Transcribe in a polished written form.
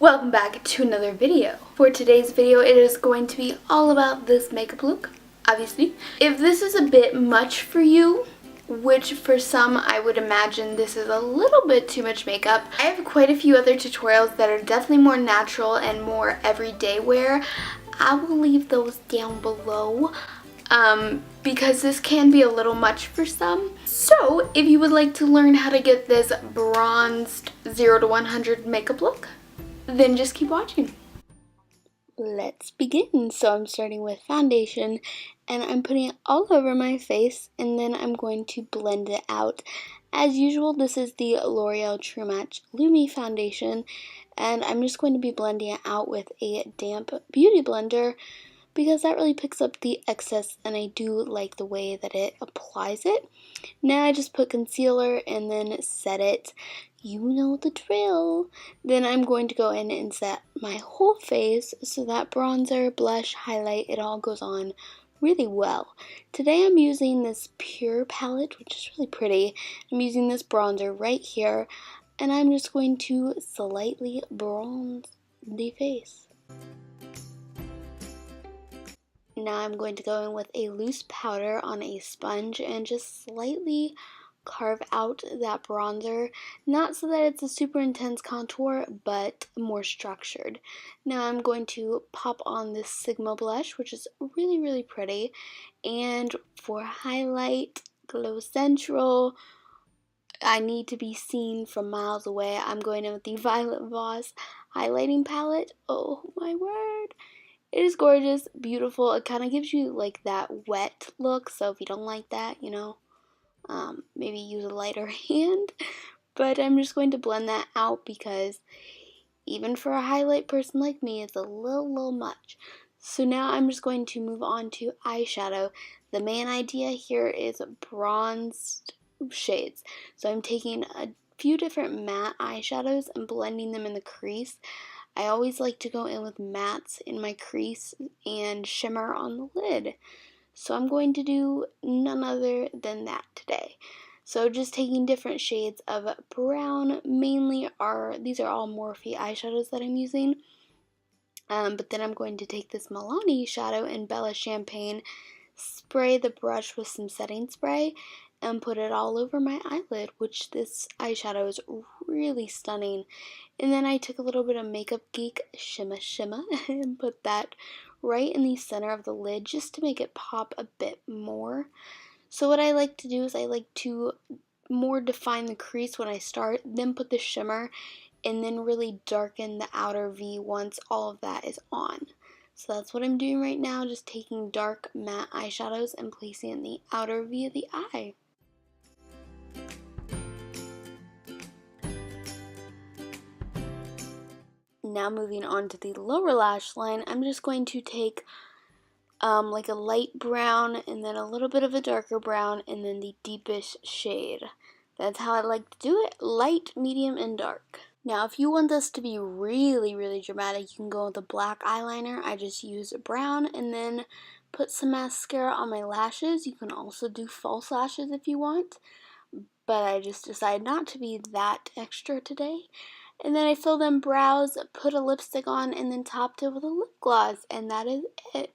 Welcome back to another video. For today's video, it is going to be all about this makeup look, obviously. If this is a bit much for you, which for some I would imagine this is a little bit too much makeup, I have quite a few other tutorials that are definitely more natural and more everyday wear. I will leave those down below. Because this can be a little much for some. So if you would like to learn how to get this bronzed 0 to 100 makeup look, then just keep watching. Let's begin. So I'm starting with foundation and I'm putting it all over my face and then I'm going to blend it out. As usual, this is the L'Oreal True Match Lumi foundation and I'm just going to be blending it out with a damp beauty blender because that really picks up the excess and I do like the way that it applies it. Now I just put concealer and then set it. You know the drill. Then I'm going to go in and set my whole face so that bronzer, blush, highlight, it all goes on really well. Today I'm using this Pure palette, which is really pretty. I'm using this bronzer right here and I'm just going to slightly bronze the face. Now I'm going to go in with a loose powder on a sponge and just slightly carve out that bronzer. Not so that it's a super intense contour, but more structured. Now I'm going to pop on this Sigma blush, which is really, really pretty. And for highlight, Glow Central, I need to be seen from miles away. I'm going in with the Violet Voss highlighting palette. Oh my word. It is gorgeous, beautiful. It kind of gives you like that wet look, so if you don't like that, maybe use a lighter hand. But I'm just going to blend that out because even for a highlight person like me, it's a little much. So now I'm just going to move on to eyeshadow. The main idea here is bronzed shades. So I'm taking a few different matte eyeshadows and blending them in the crease. I always like to go in with mattes in my crease and shimmer on the lid. So I'm going to do none other than that today. So just taking different shades of brown, these are all Morphe eyeshadows that I'm using. But then I'm going to take this Milani shadow in Bella Champagne, spray the brush with some setting spray, and put it all over my eyelid, which this eyeshadow is really stunning. And then I took a little bit of Makeup Geek Shimma Shimma and put that right in the center of the lid just to make it pop a bit more. So what I like to do is I like to more define the crease when I start, then put the shimmer, and then really darken the outer V once all of that is on. So that's what I'm doing right now, just taking dark matte eyeshadows and placing it in the outer V of the eye. Now moving on to the lower lash line, I'm just going to take like a light brown and then a little bit of a darker brown and then the deepest shade. That's how I like to do it, light, medium, and dark. Now if you want this to be really, really dramatic, you can go with a black eyeliner. I just use brown and then put some mascara on my lashes. You can also do false lashes if you want, but I just decided not to be that extra today. And then I filled in brows, put a lipstick on, and then topped it with a lip gloss, and that is it.